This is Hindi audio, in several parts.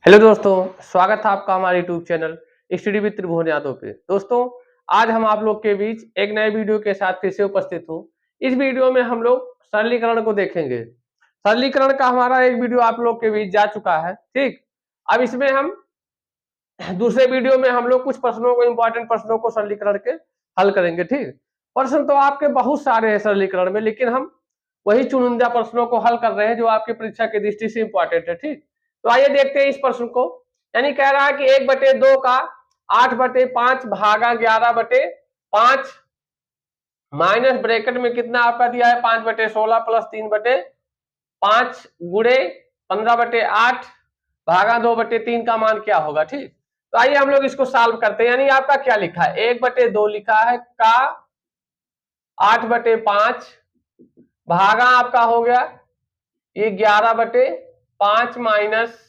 हेलो दोस्तों, स्वागत है आपका हमारे यूट्यूब चैनल स्टडी विद त्रिभुवन यादव पे। दोस्तों, आज हम आप लोग के बीच एक नए वीडियो के साथ फिर से उपस्थित हूँ। इस वीडियो में हम लोग सरलीकरण को देखेंगे। सरलीकरण का हमारा एक वीडियो आप लोग के बीच जा चुका है, ठीक। अब इसमें हम दूसरे वीडियो में हम लोग कुछ प्रश्नों को, इंपॉर्टेंट प्रश्नों को सरलीकरण के हल करेंगे, ठीक। प्रश्न तो आपके बहुत सारे हैं सरलीकरण में, लेकिन हम वही चुनिंदा प्रश्नों को हल कर रहे हैं जो आपकी परीक्षा की दृष्टि से इंपॉर्टेंट है, ठीक। तो आइए देखते हैं इस प्रश्न को। यानी कह रहा है कि 1/2 का 8/5 भागा 11/5 माइनस ब्रैकेट में कितना आपका दिया है 5/16 प्लस 3/5 गुणे 15/8 भागा 2/3 का मान क्या होगा, ठीक। तो आइए हम लोग इसको सॉल्व करते हैं। यानी आपका क्या लिखा है, 1/2 लिखा है का 8/5 भागा आपका हो गया ये 11/5 माइनस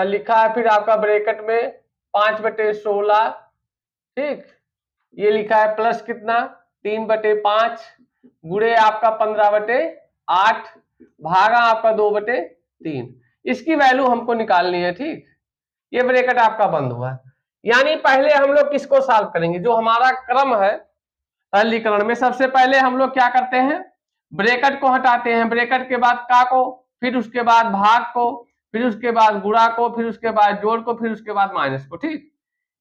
लिखा है फिर आपका ब्रैकेट में 5/16, ठीक। ये लिखा है प्लस कितना 3/5 गुणे आपका 15/8 भागा आपका 2/3। इसकी वैल्यू हमको निकालनी है, ठीक। ये ब्रैकेट आपका बंद हुआ। यानी पहले हम लोग किसको सॉल्व करेंगे, जो हमारा क्रम है सरलीकरण में। सबसे पहले हम लोग क्या करते हैं, ब्रैकेट को हटाते हैं, ब्रैकेट के बाद का को, फिर उसके बाद भाग को, फिर उसके बाद गुणा को, फिर उसके बाद जोड़ को, फिर उसके बाद माइनस को, ठीक।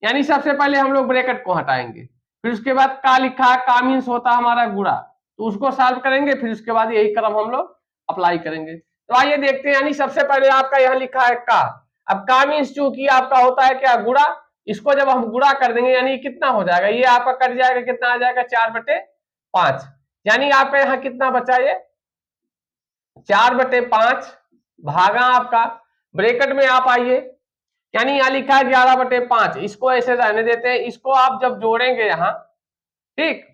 यानी सबसे पहले हम लोग ब्रैकेट को हटाएंगे, फिर उसके बाद का लिखा है, का मीन्स होता है हमारा गुणा, तो उसको सॉल्व करेंगे, फिर उसके बाद यही क्रम हम लोग अप्लाई करेंगे। तो आइए देखते हैं। यानी सबसे पहले आपका यहाँ लिखा है का। अब का मीन्स चूंकि आपका होता है क्या, गुणा। इसको जब हम गुणा कर देंगे यानी कितना हो जाएगा, ये आपका कट जाएगा, कितना आ जाएगा 4/5। यानी आपका यहाँ कितना बचा, ये 4/5 भागा आपका ब्रैकेट में आप आइए, यानी यहाँ लिखा है 11/5। इसको ऐसे रहने देते हैं, इसको आप जब जोड़ेंगे यहाँ, ठीक।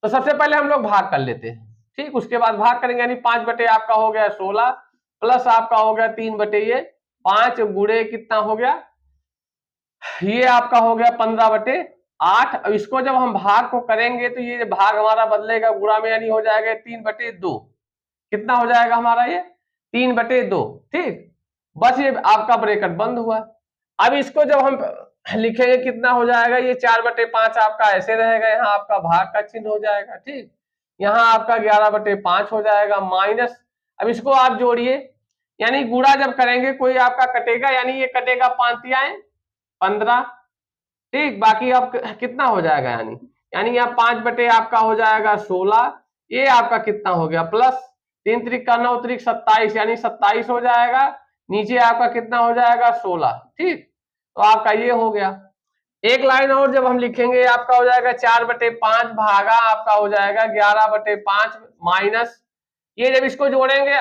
तो सबसे पहले हम लोग भाग कर लेते हैं, ठीक। उसके बाद भाग करेंगे, यानी 5 आपका हो गया 16 प्लस आपका हो गया 3/5 गुणे कितना हो गया, ये आपका हो गया 15/8। अब इसको जब हम भाग को करेंगे तो ये भाग हमारा बदलेगा गुणा में, यानी हो जाएगा 3/2। कितना हो जाएगा हमारा ये 3/2, ठीक। बस ये आपका ब्रैकेट बंद हुआ। अब इसको जब हम लिखेंगे कितना हो जाएगा, ये 4/5 आपका ऐसे रहेगा, यहाँ आपका भाग का चिन्ह हो जाएगा, ठीक। यहाँ आपका 11/5 हो जाएगा माइनस। अब इसको आप जोड़िए, यानी गुणा जब करेंगे कोई आपका कटेगा, यानी ये कटेगा 5×15, ठीक। बाकी अब कितना हो जाएगा, यानी यहाँ 5 आपका हो जाएगा 16, ये आपका कितना हो गया प्लस 3×9=27, यानी 27 हो जाएगा। नीचे आपका कितना हो जाएगा 16, ठीक। तो आपका ये हो गया। एक लाइन और जब हम लिखेंगे आपका हो जाएगा 4/5 भागा आपका हो जाएगा 11/5 माइनस, ये जब इसको जोड़ेंगे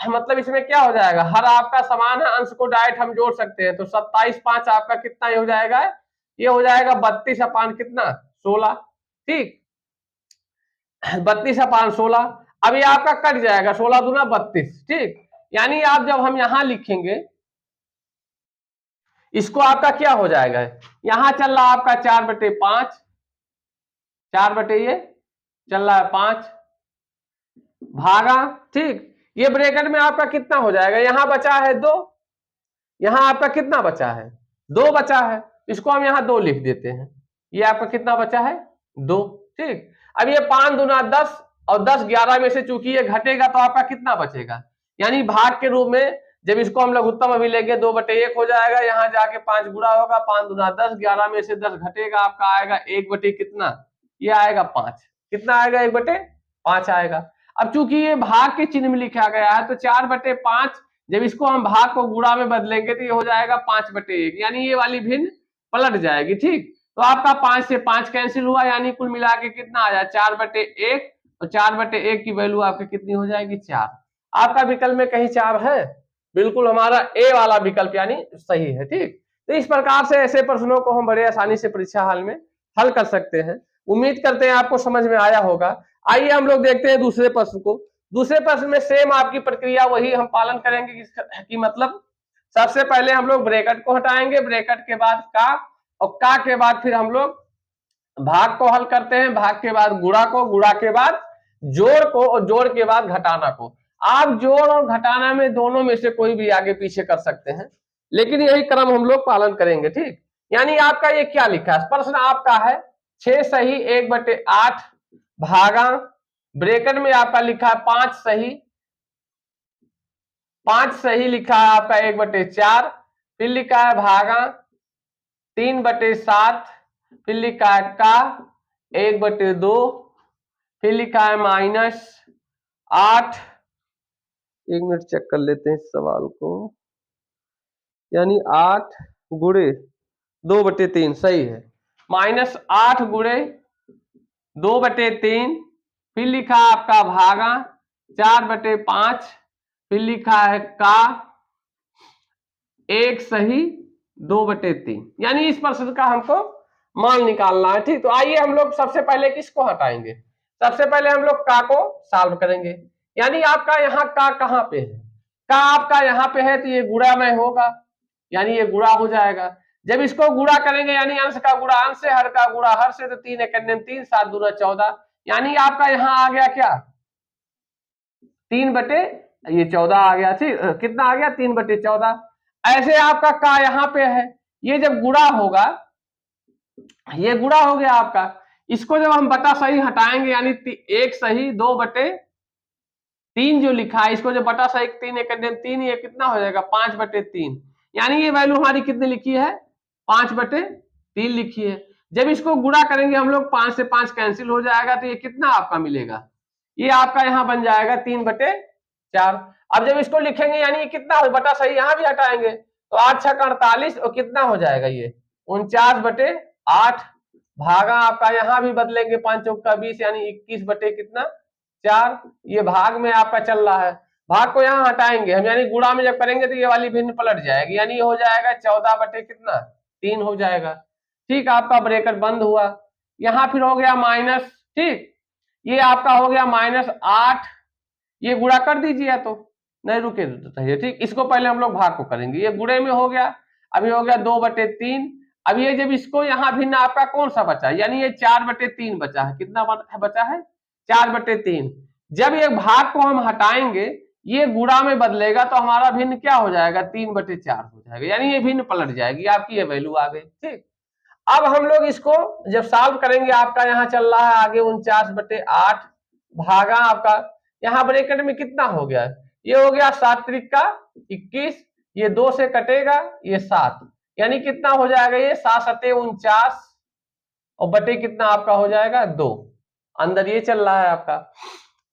मतलब इसमें क्या हो जाएगा, हर आपका समान है, अंश को डायरेक्ट हम जोड़ सकते हैं। तो 27×5 आपका कितना हो जाएगा, ये हो जाएगा 32 कितना 16, ठीक। 32/16। अब ये आपका कट जाएगा, 16 दूना 32, ठीक। यानी आप जब हम यहां लिखेंगे इसको आपका क्या हो जाएगा, यहां चल रहा आपका 4/5, 4 ये चल रहा है 5 भागा, ठीक। ये ब्रैकेट में आपका कितना हो जाएगा, यहां बचा है 2, यहां आपका कितना बचा है 2 बचा है, इसको हम यहां 2 लिख देते हैं। ये आपका कितना बचा है 2, ठीक। अब ये 5 दूना 10 और 10 11 में से चूंकि ये घटेगा तो आपका कितना बचेगा, यानी भाग के रूप में जब इसको हम लघुत्तम अभी लेंगे 2/1 हो जाएगा, यहाँ जाके 5 गुणा होगा, 5 दूना 10, 11 में से 10 घटेगा, आपका आएगा 1/, कितना ये आएगा 5, कितना आएगा 1/5 आएगा। अब चूंकि ये भाग के चिन्ह में लिखा गया है तो 4/5 जब इसको हम भाग को गुणा में बदलेंगे तो ये हो जाएगा 5/1, यानी ये वाली भिन्न पलट जाएगी, ठीक। तो आपका 5 से 5 कैंसिल हुआ, यानी कुल मिला के कितना आ जाए 4/1, तो 4/1 की वैल्यू आपकी कितनी हो जाएगी 4। आपका विकल्प में कहीं 4 है, बिल्कुल हमारा ए वाला विकल्प यानी सही है, ठीक। तो इस प्रकार से ऐसे प्रश्नों को हम बड़े आसानी से परीक्षा हाल में हल कर सकते हैं। उम्मीद करते हैं आपको समझ में आया होगा। आइए हम लोग देखते हैं दूसरे प्रश्न को। दूसरे प्रश्न में सेम आपकी प्रक्रिया वही हम पालन करेंगे कि मतलब सबसे पहले हम लोग ब्रैकेट को हटाएंगे, ब्रैकेट के बाद का, और का के बाद फिर हम लोग भाग को हल करते हैं, भाग के बाद गुणा को, गुणा के बाद जोड़ को, और जोड़ के बाद घटाना को। आप जोड़ और घटाना में दोनों में से कोई भी आगे पीछे कर सकते हैं। लेकिन यही क्रम हम लोग पालन करेंगे, ठीक। यानी आपका ये क्या लिखा है, प्रश्न आपका है 6 सही 1/8 भागा, ब्रैकेट में आपका लिखा है 5 सही, 5 सही लिखा है आपका 1/4, फिर लिखा है भागा 3/7, फिर लिखा है का 1/2, फिर लिखा है -8। 1 मिनट चेक कर लेते हैं इस सवाल को, यानी 8 गुणे 2/3 सही है, -8 गुणे 2/3, फिर लिखा है आपका भागा 4/5, फिर लिखा है का 1 सही 2/3, यानी इस प्रश्न का हमको मान निकालना है, ठीक। तो आइए हम लोग सबसे पहले किसको हटाएंगे, सबसे पहले हम लोग का को सॉल्व करेंगे। यानी आपका यहाँ का कहाँ पे है, का आपका यहाँ पे है, तो ये गुणा में होगा, यानी ये गुणा हो जाएगा। जब इसको गुणा करेंगे यानी अंश का गुणा अंश से, हर का गुणा हर से, तो 3 × 3 7 दूना 14, यानी आपका यहाँ आ गया क्या 3/14 आ गया, ठीक। कितना आ गया 3/14। ऐसे आपका का यहाँ पे है, ये जब गुणा होगा, ये गुणा हो गया आपका, इसको जब हम बटा सही हटाएंगे यानी 1 सही 2/3 जो लिखा है, इसको जब बटा सही 3 × 3, ये कितना हो जाएगा 5/3, यानी ये वैल्यू हमारी कितनी लिखी है 5/3 लिखी है। जब इसको गुणा करेंगे हम लोग 5 से 5 कैंसिल हो जाएगा, तो ये कितना आपका मिलेगा, ये आपका यहाँ बन जाएगा 3/4। अब जब इसको लिखेंगे यानी ये कितना हो, बटा सही यहाँ भी हटाएंगे तो 8 × 6 = 48, और कितना हो जाएगा ये 49/8 भागा आपका यहाँ भी बदलेंगे 5 × 4 = 20, यानी 21/4, ये भाग में आपका चल रहा है, भाग को यहाँ हटाएंगे हम, यानी गुणा में जब करेंगे तो ये वाली भिन्न पलट जाएगी, यानी ये हो जाएगा 14/3 हो जाएगा, ठीक। आपका ब्रैकेट बंद हुआ, यहाँ फिर हो गया माइनस, ठीक। ये आपका हो गया -8, ये गुणा कर दीजिए, या तो नहीं रुके तो ठीक। इसको पहले हम लोग भाग को करेंगे, ये गुणे में हो गया, अभी हो गया 2/3। अब ये जब इसको यहाँ भिन्न आपका कौन सा बचा, यानी ये 4/3 बचा है, कितना बचा है 4/3। जब ये भाग को हम हटाएंगे ये गुणा में बदलेगा तो हमारा भिन्न क्या हो जाएगा 3/4 हो जाएगा, यानी ये भिन्न पलट जाएगी, आपकी ये वैल्यू आ गई, ठीक। अब हम लोग इसको जब सॉल्व करेंगे, आपका यहाँ चल रहा है आगे 49/8 भागा आपका यहाँ ब्रैकेट में कितना हो गया, ये हो गया 7 × 21, ये 2 से कटेगा ये 7, यानी कितना हो जाएगा ये 7 × 7 = 49, और बटे कितना आपका हो जाएगा 2, अंदर ये चल रहा है आपका।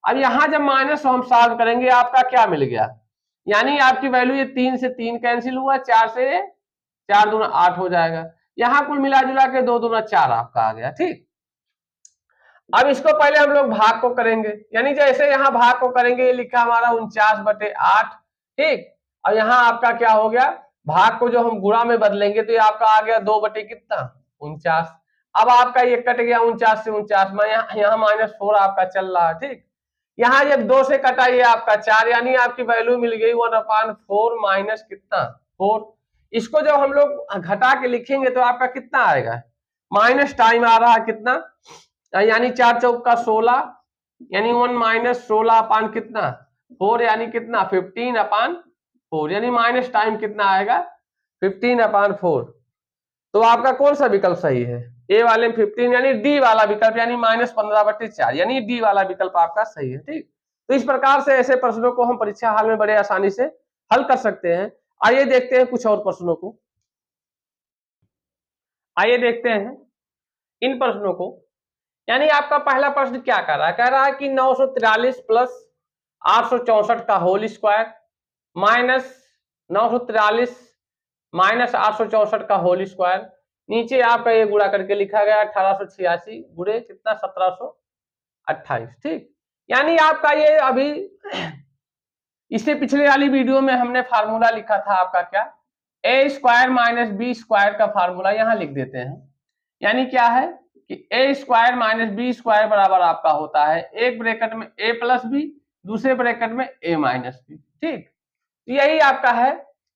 अब यहाँ जब माइनस हम सॉल्व करेंगे आपका क्या मिल गया, यानी आपकी वैल्यू ये 3 से 3 कैंसिल हुआ, 4 से 4 दूना 8 हो जाएगा, यहाँ कुल मिला जुला के 2 दूना 4 आपका आ गया, ठीक। अब इसको पहले हम लोग भाग को करेंगे, यानी जैसे यहाँ भाग को करेंगे ये लिखा हमारा 49/8, ठीक। और यहाँ आपका क्या हो गया, भाग को जो हम गुणा में बदलेंगे तो ये आपका आ गया 2/49। अब आपका ये कट गया 49 से 49 में, यहाँ -4 आपका चल रहा है, ठीक। यहाँ जब 2 से कटा ये आपका 4, यानी आपकी वैल्यू मिल गई 1/4 माइनस कितना 4। इसको जब हम लोग घटा के लिखेंगे तो आपका कितना आएगा, माइनस टाइम आ रहा है कितना, यानी 4 × 4 = 16, यानी 1 - 16 अपान कितना 4, यानी कितना 15/4, यानी माइनस टाइम कितना आएगा 15/4। तो आपका कौन सा विकल्प सही है, ए वाले में 15, यानी डी वाला विकल्प, यानी -15/4, यानी डी वाला विकल्प आपका सही है, ठीक। तो इस प्रकार से ऐसे प्रश्नों को हम परीक्षा हाल में बड़े आसानी से हल कर सकते हैं। आइए देखते हैं कुछ और प्रश्नों को, आइए देखते हैं इन प्रश्नों को। यानी आपका पहला प्रश्न क्या कर रहा है, कह रहा है कि 943 + 864 का होल स्क्वायर माइनस 943 - 864 का होल स्क्वायर, नीचे आपका ये गुणा करके लिखा गया 1886 गुणे कितना 1728, ठीक। यानी आपका ये अभी इससे पिछले वाली वीडियो में हमने फार्मूला लिखा था आपका क्या, a² - b² का फार्मूला यहाँ लिख देते हैं। यानी क्या है कि a² - b² बराबर आपका होता है एक ब्रैकेट में a + b, दूसरे ब्रैकेट में a - b, ठीक। यही आपका है।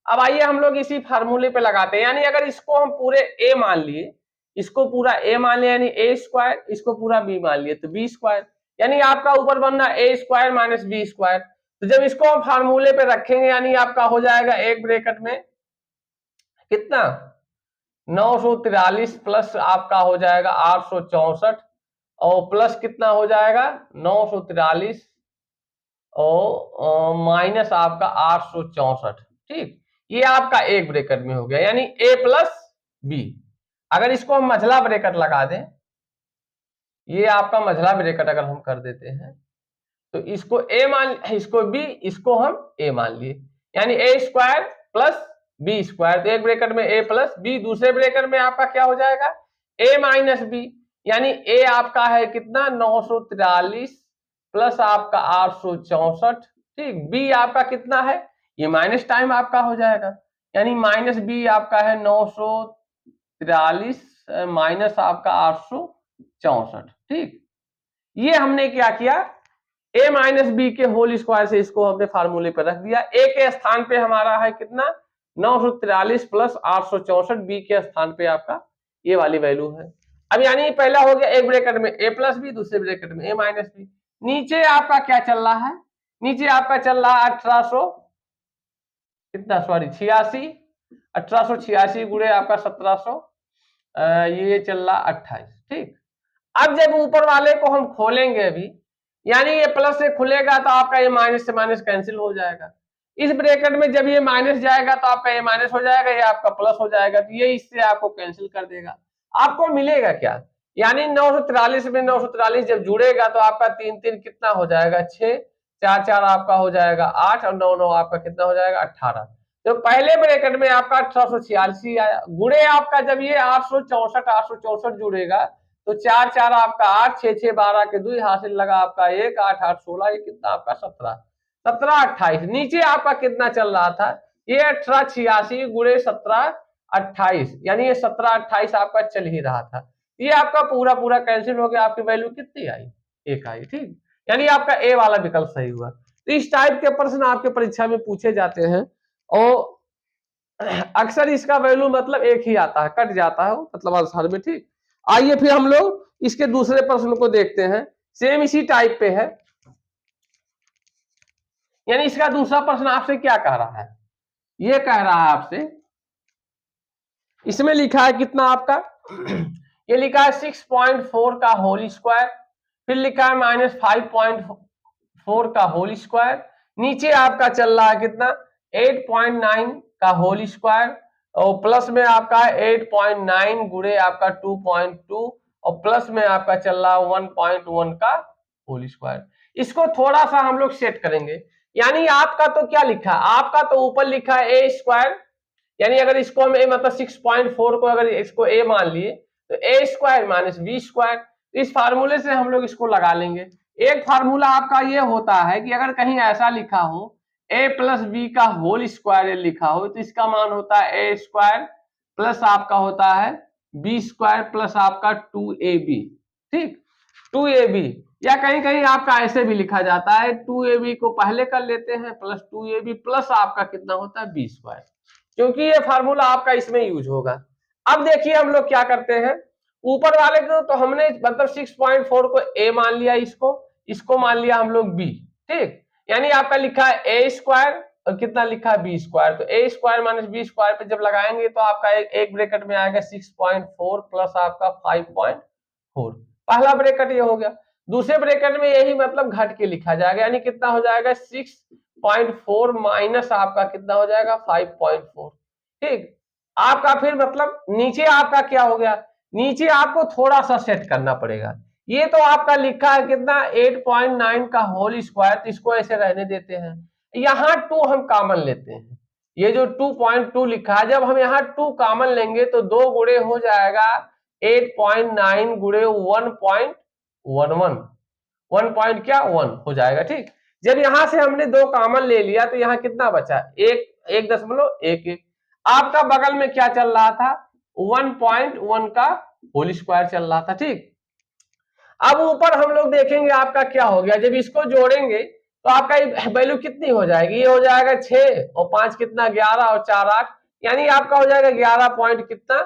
अब आइए हम लोग इसी फार्मूले पे लगाते हैं, यानी अगर इसको हम पूरे a मान लिए, इसको पूरा a मान लिया यानी a², इसको पूरा b मान लिए तो b², यानी आपका ऊपर बनना a² - b²। तो जब इसको हम फार्मूले पे रखेंगे यानी आपका हो जाएगा एक ब्रैकेट में कितना 943 प्लस आपका हो जाएगा 864 और प्लस कितना हो जाएगा 943 और माइनस आपका 864। ठीक, ये आपका एक ब्रैकेट में हो गया, यानी a प्लस बी। अगर इसको हम मझला ब्रैकेट लगा दें, ये आपका मझला ब्रैकेट अगर हम कर देते हैं तो इसको a मान, इसको b, इसको हम a मान लिए, यानी a square plus B square. तो एक ब्रैकेट में a प्लस बी, दूसरे ब्रैकेट में आपका क्या हो जाएगा a माइनस बी, यानी a आपका है कितना 943 प्लस आपका 864। ठीक, b आपका कितना है, ये माइनस टाइम आपका हो जाएगा, यानी माइनस बी आपका है 943 माइनस आपका 864। ठीक, ये हमने क्या किया, a माइनस बी के होल स्क्वायर से इसको हमने फार्मूले पर रख दिया। a के स्थान पे हमारा है कितना 943 प्लस 864, बी के स्थान पे आपका ये वाली वैल्यू है। अब यानी पहला हो गया एक ब्रैकेट में a प्लस बी, दूसरे ब्रैकेट में a माइनस बी। नीचे आपका क्या चल रहा है, नीचे आपका चल रहा है 1800 कितना, सॉरी 86, 1886 गुणे आपका 1700, ये चल रहा 28। ठीक, अब जब ऊपर वाले को हम खोलेंगे अभी, यानी ये प्लस से खुलेगा तो आपका ये माइनस से माइनस कैंसिल हो जाएगा। इस ब्रैकेट में जब ये माइनस जाएगा तो आपका ये माइनस हो जाएगा, ये आपका प्लस हो जाएगा, तो ये इससे आपको कैंसिल कर देगा। आपको मिलेगा क्या, यानी 943 में 943 जब जुड़ेगा तो आपका 3 3 कितना हो जाएगा 6, 4 4 आपका हो जाएगा 8 और 9 9 आपका कितना हो जाएगा 18। तो पहले ब्रैकेट में आपका 1886 आया, गुणे आपका जब ये 864 जुड़ेगा तो 4 4 आपका 8, 6 6 12 के 2 हासिल लगा आपका 1, 8 8 16, ये कितना आपका 17, 17 28। नीचे आपका कितना चल रहा था, ये 1886 गुणे 17 28, यानी ये 17 28 आपका चल ही रहा था। ये आपका पूरा पूरा कैंसिल हो गया, आपकी वैल्यू कितनी आई, 1 आई। ठीक, यानी आपका ए वाला विकल्प सही हुआ। तो इस टाइप के प्रश्न आपके परीक्षा में पूछे जाते हैं और अक्सर इसका वैल्यू मतलब एक ही आता है, कट जाता है मतलब आंसर में। ठीक, आइए फिर हम लोग इसके दूसरे प्रश्न को देखते हैं, सेम इसी टाइप पे है। यानी इसका दूसरा प्रश्न आपसे क्या कह रहा है, ये कह रहा है आपसे, इसमें लिखा है कितना आपका ये लिखा है 6.4 का होल स्क्वायर, फिर लिखा है -5.4 का होल स्क्वायर, नीचे आपका चल रहा है कितना 8.9 का होल स्क्वायर और प्लस में आपका 8.9 गुणे आपका 2.2 और प्लस में आपका चल रहा है 1.1 का होल स्क्वायर। इसको थोड़ा सा हम लोग सेट करेंगे, यानी आपका तो क्या लिखा है, आपका तो ऊपर लिखा है ए स्क्वायर, यानी अगर इसको हम ए मतलब 6.4 को अगर इसको ए मान लिए तो ए स्क्वायर माइनस बी स्क्वायर, इस फार्मूले से हम लोग इसको लगा लेंगे। एक फार्मूला आपका ये होता है कि अगर कहीं ऐसा लिखा हो ए प्लस बी का होल स्क्वायर लिखा हो तो इसका मान होता है ए स्क्वायर प्लस आपका होता है बी स्क्वायर प्लस आपका 2ab। ठीक, 2ab, या कहीं कहीं आपका ऐसे भी लिखा जाता है 2ab को पहले कर लेते हैं प्लस 2ab प्लस आपका कितना होता है बी स्क्वायर, क्योंकि ये फार्मूला आपका इसमें यूज होगा। अब देखिए हम लोग क्या करते हैं, ऊपर वाले को तो हमने मतलब 6.4 को a मान लिया, इसको मान लिया हम लोग b। ठीक, यानी आपका लिखा है ए स्क्वायर और कितना लिखा है बी स्क्वायर, तो ए स्क्वायर माइनस बी स्क्वायर पे जब लगाएंगे तो आपका एक ब्रैकेट में आएगा 6.4 प्लस आपका 5.4, पहला ब्रैकेट ये हो गया। दूसरे ब्रैकेट में यही मतलब घट के लिखा जाएगा, यानी कितना हो जाएगा 6.4 माइनस आपका कितना हो जाएगा 5.4। ठीक, आपका फिर मतलब नीचे आपका क्या हो गया, नीचे आपको थोड़ा सा सेट करना पड़ेगा। ये तो आपका लिखा है कितना 8.9 का होल स्क्वायर, तो इसको ऐसे रहने देते हैं, यहाँ 2 हम कॉमन लेते हैं, ये जो 2.2 लिखा है जब हम यहाँ 2 कॉमन लेंगे तो 2 गुणे हो जाएगा 8.9 गुणे 1.11, 1 हो जाएगा। ठीक, जब यहां से हमने 2 कॉमन ले लिया तो यहाँ कितना बचा 1.11, आपका बगल में क्या चल रहा था 1.1 का होल स्क्वायर चल रहा था। ठीक, अब ऊपर हम लोग देखेंगे आपका क्या हो गया, जब इसको जोड़ेंगे तो आपका वैल्यू कितनी हो जाएगी, ये हो जाएगा 6 और 5 कितना 11 और 4 8, यानी आपका हो जाएगा 11 पॉइंट कितना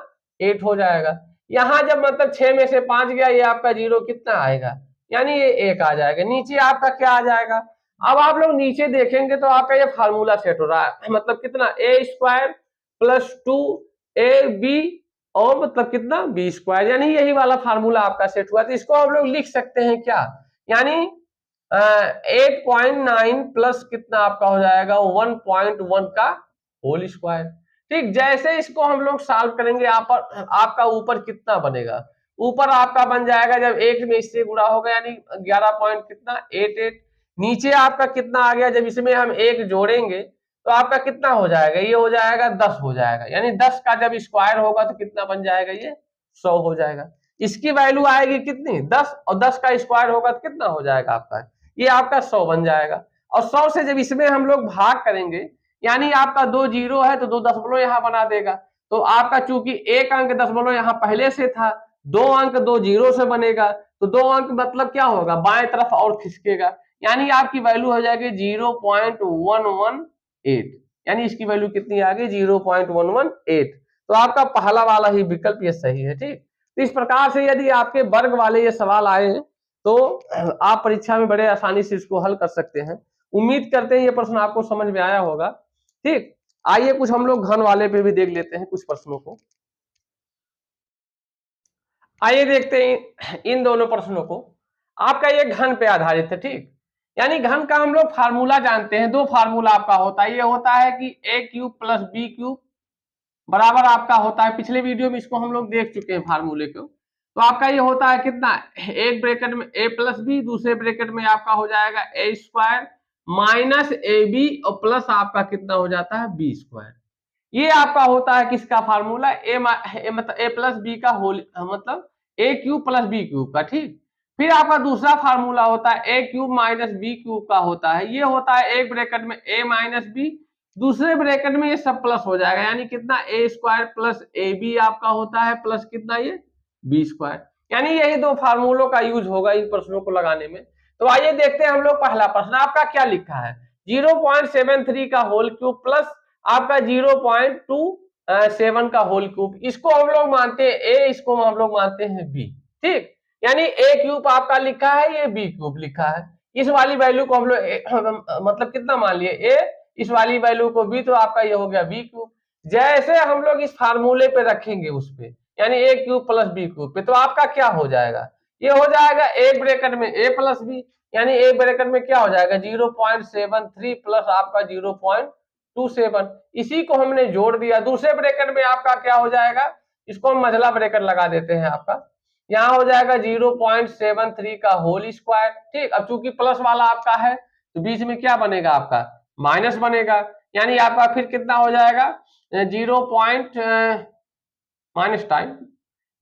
8 हो जाएगा। यहां जब मतलब 6 में से 5 गया, ये आपका 0 कितना आएगा, यानी ये 1 आ जाएगा। नीचे आपका क्या आ जाएगा, अब आप लोग नीचे देखेंगे तो आपका ये फार्मूला सेट हो रहा है, मतलब कितना ए स्क्वायर प्लस 2 ए बी और मतलब कितना बी स्क्वायर, यानी यही वाला फार्मूला आपका सेट हुआ। तो इसको हम लोग लिख सकते हैं क्या, यानी 8.9 प्लस कितना आपका हो जाएगा 1.1 का होल स्क्वायर। ठीक, जैसे इसको हम लोग सॉल्व करेंगे आपका ऊपर कितना बनेगा, ऊपर आपका बन जाएगा जब एक में इससे गुणा होगा यानी 11 पॉइंट कितना 88। नीचे आपका कितना आ गया जब इसमें हम एक जोड़ेंगे तो आपका कितना हो जाएगा, ये हो जाएगा 10 हो जाएगा, यानी 10 का जब स्क्वायर होगा तो कितना बन जाएगा, ये 100 हो जाएगा। इसकी वैल्यू आएगी कितनी 10, और 10 का स्क्वायर होगा तो कितना हो जाएगा आपका, ये आपका 100 बन जाएगा। और 100 से जब इसमें हम लोग भाग करेंगे, यानी आपका 2 जीरो है तो 2 दशमलव यहाँ बना देगा, तो आपका चूंकि एक अंक दशमलव यहाँ पहले से था, 2 अंक 2 जीरो से बनेगा, तो 2 अंक मतलब क्या होगा बाएं तरफ और खिसकेगा, यानी आपकी वैल्यू हो जाएगी 0.118, यानी इसकी वैल्यू कितनी आ गई 0.118। तो आपका पहला वाला ही विकल्प ये सही है। ठीक, तो इस प्रकार से यदि आपके वर्ग वाले ये सवाल आए हैं तो आप परीक्षा में बड़े आसानी से इसको हल कर सकते हैं। उम्मीद करते हैं ये प्रश्न आपको समझ में आया होगा। ठीक, आइए कुछ हम लोग घन वाले पे भी देख लेते हैं कुछ प्रश्नों को। आइए देखते हैं इन दोनों प्रश्नों को। आपका ये घन पे आधारित है। ठीक, यानी घन का हम लोग फार्मूला जानते हैं, दो फार्मूला आपका होता है, ये होता है कि ए क्यूब प्लस बी क्यूब बराबर आपका होता है, पिछले वीडियो में इसको हम लोग देख चुके हैं फार्मूले को। तो आपका ये होता है कितना, एक ब्रैकेट में ए प्लस बी, दूसरे ब्रैकेट में आपका हो जाएगा ए स्क्वायर माइनस ए बी और प्लस आपका कितना हो जाता है बी स्क्वायर। ये आपका होता है किसका फार्मूला, मतलब ए प्लस बी का होल मतलब ए क्यूब प्लस बी क्यूब का। ठीक, फिर आपका दूसरा फार्मूला होता है ए क्यूब माइनस बी क्यूब का होता है, ये होता है एक ब्रैकेट में ए माइनस बी, दूसरे ब्रैकेट में ये सब प्लस हो जाएगा, यानी कितना ए स्क्वायर प्लस ए बी आपका होता है प्लस कितना ये बी स्क्वायर। यानी यही दो फार्मूलों का यूज होगा इन प्रश्नों को लगाने में। तो आइए देखते हैं हम लोग पहला प्रश्न आपका क्या लिखा है, 0.73 का होल क्यूब प्लस आपका 0.27 का होल क्यूब, इसको हम लोग मानते हैं ए, इसको हम लोग मानते हैं बी। ठीक, यानी ए क्यूब आपका लिखा है, ये बी क्यूब लिखा है, इस वाली वैल्यू को हम लोग मतलब कितना मान लिए ए, इस वाली वैल्यू को बी, तो आपका ये हो गया बी क्यूब। जैसे हम लोग इस फार्मूले पे रखेंगे उस पे, यानी ए क्यूब प्लस बी क्यूब पे, तो आपका क्या हो जाएगा, ये हो जाएगा एक ब्रैकेट में ए प्लस बी, यानी एक ब्रैकेट में क्या हो जाएगा 0.73 प्लस आपका 0.27, इसी को हमने जोड़ दिया। दूसरे ब्रैकेट में आपका क्या हो जाएगा, इसको हम मझला ब्रैकेट लगा देते हैं, आपका यहाँ हो जाएगा 0.73 का होल स्क्वायर। ठीक, अब चूंकि प्लस वाला आपका है तो बीच में क्या बनेगा आपका माइनस बनेगा, यानी आपका फिर कितना हो जाएगा 0. माइनस टाइम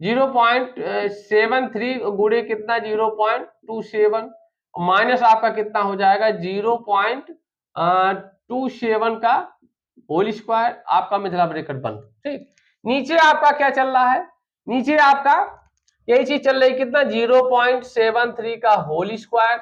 0.73 गुणे कितना 0.27 माइनस आपका कितना हो जाएगा 0.27 का होल स्क्वायर, आपका मिथिला ब्रैकेट बंद। ठीक, नीचे आपका क्या चल रहा है, नीचे आपका यही चीज चल रही है कितना 0.73 का होल स्क्वायर,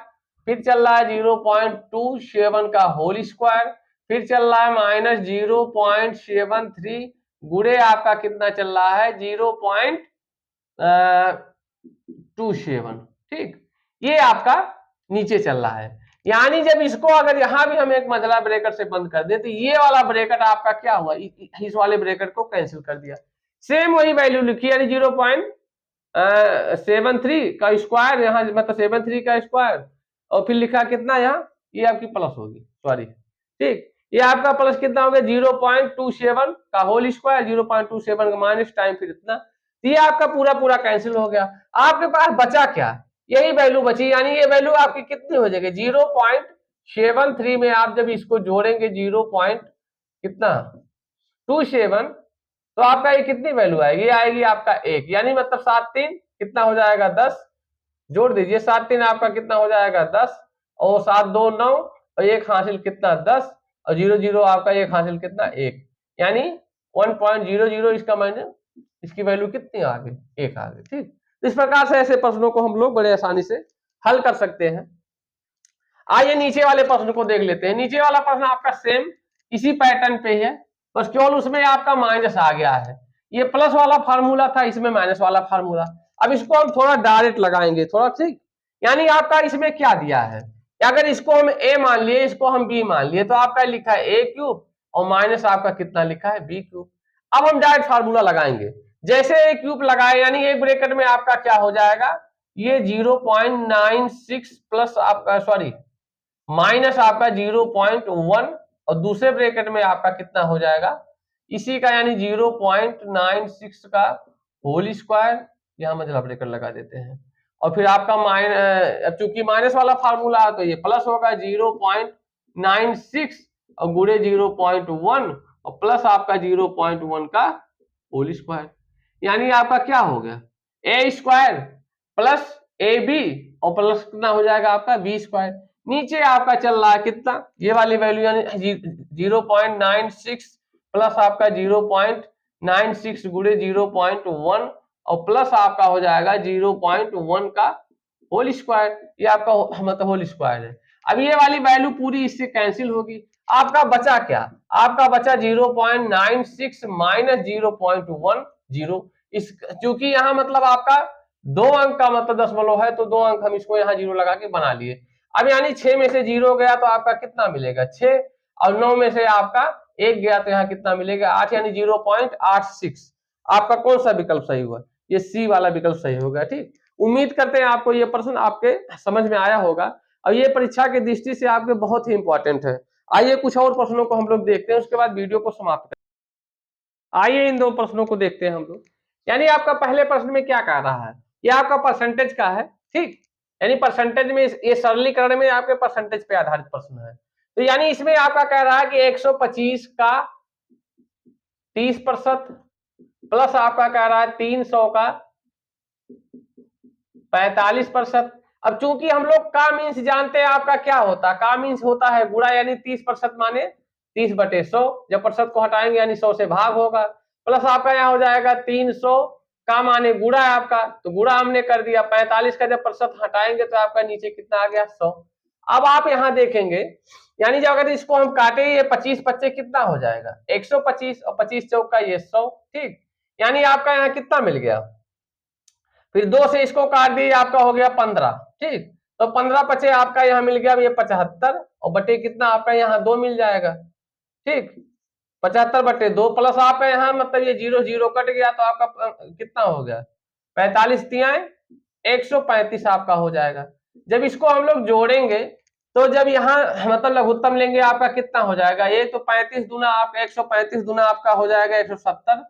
फिर चल रहा है 0.27 का होल स्क्वायर, फिर चल रहा है माइनस 0.73 गुणे आपका कितना चल रहा है 0.27। ठीक, ये आपका नीचे चल रहा है, यानी जब इसको अगर यहां भी हम एक मझला ब्रैकेट से बंद कर दे तो ये वाला ब्रैकेट आपका क्या हुआ, इस वाले ब्रैकेट को कैंसिल कर दिया, सेम वही वैल्यू लिखी, यानी 0.73 का स्क्वायर, यहाँ मतलब 73 का स्क्वायर, और फिर लिखा कितना यहाँ, ये आपकी प्लस होगी, सॉरी। ठीक, ये आपका प्लस कितना हो गया 0.27 का होल स्क्वायर, 0.27 का माइनस टाइम फिर इतना, ये आपका पूरा पूरा कैंसिल हो गया। आपके पास बचा क्या, यही वैल्यू बची, यानी ये वैल्यू आपकी कितनी हो जाएगी 0.73 में आप जब इसको जोड़ेंगे 0.27 तो आपका ये कितनी वैल्यू आएगी, ये आएगी आपका 1, यानी मतलब 7 3 कितना हो जाएगा 10, जोड़ दीजिए 7 3 आपका कितना हो जाएगा 10, और 7 2 9 और 1 हासिल कितना 10, और 0 0 आपका 1 हासिल कितना 1, यानी 1.00, इसका माइनस इसकी वैल्यू कितनी आ गई 1 आ गई। ठीक, इस प्रकार से ऐसे प्रश्नों को हम लोग बड़े आसानी से हल कर सकते हैं। आइए नीचे वाले प्रश्न को देख लेते हैं। नीचे वाला प्रश्न आपका सेम इसी पैटर्न पे है, बस केवल उसमें आपका माइनस आ गया है, ये प्लस वाला फार्मूला था, इसमें माइनस वाला फार्मूला। अब इसको हम थोड़ा डायरेक्ट लगाएंगे थोड़ा। ठीक, यानी आपका इसमें क्या दिया है, अगर इसको हम ए मान लिए, इसको हम बी मान लिए, तो आपका लिखा है ए क्यूब और माइनस आपका कितना लिखा है बी क्यूब। अब हम डायरेक्ट फार्मूला लगाएंगे, जैसे एक क्यूब लगाए यानी एक ब्रैकेट में आपका क्या हो जाएगा, ये 0.96 प्लस आपका सॉरी माइनस आपका 0.1 और दूसरे ब्रैकेट में आपका कितना हो जाएगा इसी का यानी 0.96 का होल स्क्वायर, यहां मतलब ब्रैकेट लगा देते हैं और फिर आपका चूंकि माइनस वाला फार्मूला है तो ये प्लस होगा 0.96 और गुणे 0.1 और प्लस आपका 0.1 का होल स्क्वायर, यानी आपका क्या हो गया ए स्क्वायर प्लस ए बी और प्लस कितना हो जाएगा आपका बी स्क्वायर। नीचे आपका चल रहा है कितना ये वाली वैल्यू यानी 0.96 प्लस आपका 0.96 गुणे 0.1 और प्लस आपका हो जाएगा 0.1 का होल स्क्वायर, ये आपका मतलब होल स्क्वायर है। अब ये वाली वैल्यू पूरी इससे कैंसिल होगी, आपका बचा क्या, आपका बचा 0.96 माइनस 0.10 इस चूंकि यहाँ मतलब आपका 2 अंक का मतलब दशमलव है तो 2 अंक हम इसको यहाँ 0 लगा के बना लिए। अब यानी 6 में से 0 गया तो आपका कितना मिलेगा 6 और 9 में से आपका 1 गया तो यहाँ कितना मिलेगा 8 यानी 0.86। आपका कौन सा विकल्प सही हुआ, ये सी वाला विकल्प सही होगा। ठीक, उम्मीद करते हैं आपको ये प्रश्न आपके समझ में आया होगा और ये परीक्षा की दृष्टि से आपके बहुत ही इंपॉर्टेंट है। आइए कुछ और प्रश्नों को हम लोग देखते हैं, उसके बाद वीडियो को समाप्त करते हैं। आइए इन दो प्रश्नों को देखते हैं हम लोग। यानी आपका पहले प्रश्न में क्या कह रहा है, ये आपका परसेंटेज का है। ठीक, यानी परसेंटेज में ये सरलीकरण में आपके परसेंटेज पे आधारित प्रश्न है। तो यानी इसमें आपका कह रहा है कि 125 का 30% प्लस आपका कह रहा है 300 का 45%। अब चूंकि हम लोग का मीन्स जानते हैं आपका क्या होता है, का मीन्स होता है गुणा, यानी 30% माने 30/100, जब प्रतिशत को हटाएंगे यानी 100 से भाग होगा, प्लस आपका यहाँ हो जाएगा 300 का माने गुणा है आपका, तो गुणा हमने कर दिया, 45 का जब प्रतिशत हटाएंगे तो आपका नीचे कितना आ गया 100। अब आप यहाँ देखेंगे यानी जब अगर इसको हम काटे ये 25 25 कितना हो जाएगा 125 और 25 चौक का ये 100। ठीक, यानी आपका यहाँ कितना मिल गया, फिर 2 से इसको काट दिए आपका हो गया 15। ठीक, तो 15 बचे आपका यहाँ मिल गया ये 75 और बटे कितना आपका यहाँ 2 मिल जाएगा। ठीक, 75/2 प्लस आपका यहाँ मतलब ये 0 0 कट गया तो आपका कितना हो गया 45 तियाएं 135 आपका हो जाएगा। जब इसको हम लोग जोड़ेंगे तो जब यहाँ मतलब लघुत्तम लेंगे आपका कितना हो जाएगा, ये तो 35 दूना आपका 135 दूना आपका हो जाएगा 170,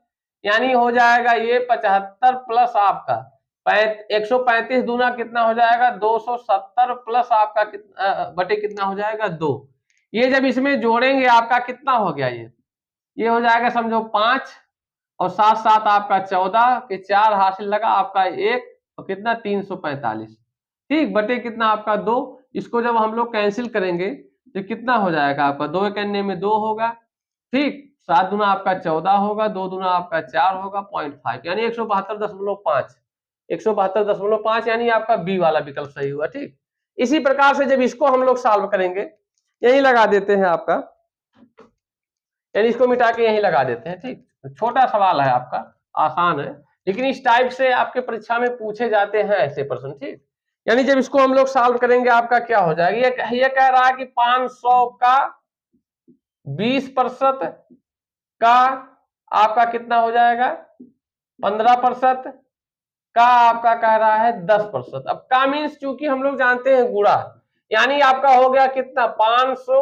यानी हो जाएगा ये 75 प्लस आपका 135 दूना कितना हो जाएगा 270 प्लस आपका बटे कितना हो जाएगा 2। ये जब इसमें जोड़ेंगे आपका कितना हो गया, ये हो जाएगा समझो 5 और 7 7 आपका 14 के 4 हासिल लगा आपका 1 और कितना 345। ठीक, बटे कितना आपका 2, इसको जब हम लोग कैंसिल करेंगे तो कितना हो जाएगा आपका 2 करने में 2 होगा। ठीक, 7 दूना आपका 14 होगा, 2 दूना आपका 4 होगा 0.5 यानी 172.5 172.5 यानी आपका बी वाला विकल्प सही हुआ। ठीक, इसी प्रकार से जब इसको हम लोग सॉल्व करेंगे यही लगा देते हैं आपका, यानी इसको मिटा के यही लगा देते हैं। ठीक, छोटा सवाल है आपका, आसान है, लेकिन इस टाइप से आपके परीक्षा में पूछे जाते हैं ऐसे प्रश्न। ठीक, यानी जब इसको हम लोग सॉल्व करेंगे आपका क्या हो जाएगा, ये कह रहा है कि 500 का 20% का आपका कितना हो जाएगा 15% का आपका कह रहा है 10%। अब का मीन्स चूंकि हम लोग जानते हैं गुणा, यानी आपका हो गया कितना 500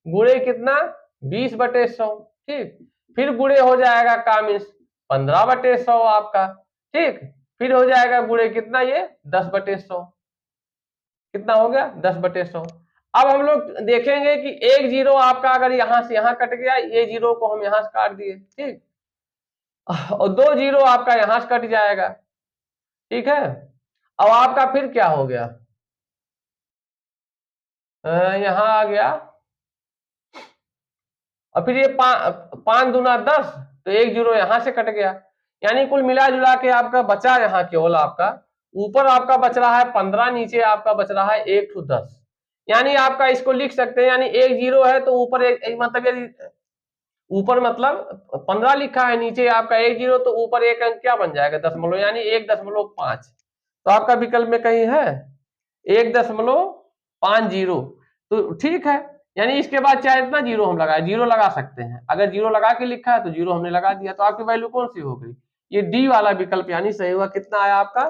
गुणे कितना 20/100। ठीक, फिर गुणे हो जाएगा का मीन्स 15/100 आपका। ठीक, फिर हो जाएगा गुणे कितना ये 10/100, कितना हो गया 10/100। अब हम लोग देखेंगे कि एक जीरो आपका अगर यहां से यहां कट गया, ये जीरो को हम यहां से काट दिए। ठीक, और 2 जीरो आपका यहां से कट जाएगा। ठीक है, अब आपका फिर क्या हो गया, यहां आ गया और फिर ये 5 दूना 10 तो 1 जीरो यहां से कट गया, यानी कुल मिला जुला के आपका बचा यहाँ केवल आपका ऊपर आपका बच रहा है 15, नीचे आपका बच रहा है 1 to 10, यानी आपका इसको लिख सकते हैं, यानी 1 जीरो है तो ऊपर एक मतलब यदि ऊपर मतलब 15 लिखा है, नीचे आपका 1 जीरो तो ऊपर एक अंक क्या बन जाएगा दशमलव, यानी 1.5। तो आपका विकल्प में कहीं है 1.50। तो ठीक है, यानी इसके बाद चाहे इतना जीरो हम लगाए, जीरो लगा सकते हैं, अगर जीरो लगा के लिखा है तो जीरो हमने लगा दिया, तो आपकी वैल्यू कौन सी हो गई, ये डी वाला विकल्प यानी सही हुआ। कितना आया आपका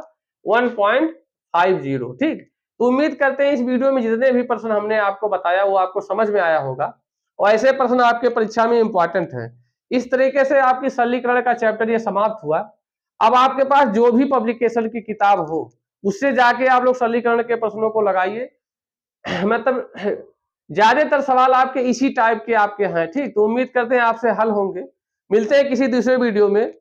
1.50। ठीक, तो उम्मीद करते हैं इस वीडियो में जितने भी प्रश्न हमने आपको बताया वो आपको समझ में आया होगा और ऐसे प्रश्न आपके परीक्षा में इंपॉर्टेंट है। इस तरीके से आपकी सरलीकरण का चैप्टर ये समाप्त हुआ। अब आपके पास जो भी पब्लिकेशन की किताब हो उससे जाके आप लोग सरलीकरण के प्रश्नों को लगाइए। मतलब ज्यादातर सवाल आपके इसी टाइप के आपके हैं। ठीक, तो उम्मीद करते हैं आपसे हल होंगे। मिलते हैं किसी दूसरे वीडियो में।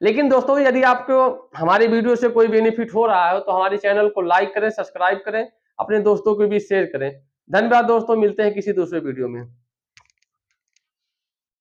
लेकिन दोस्तों यदि आपको हमारी वीडियो से कोई बेनिफिट हो रहा है तो हमारे चैनल को लाइक करें, सब्सक्राइब करें, अपने दोस्तों को भी शेयर करें। धन्यवाद दोस्तों, मिलते हैं किसी दूसरे वीडियो में।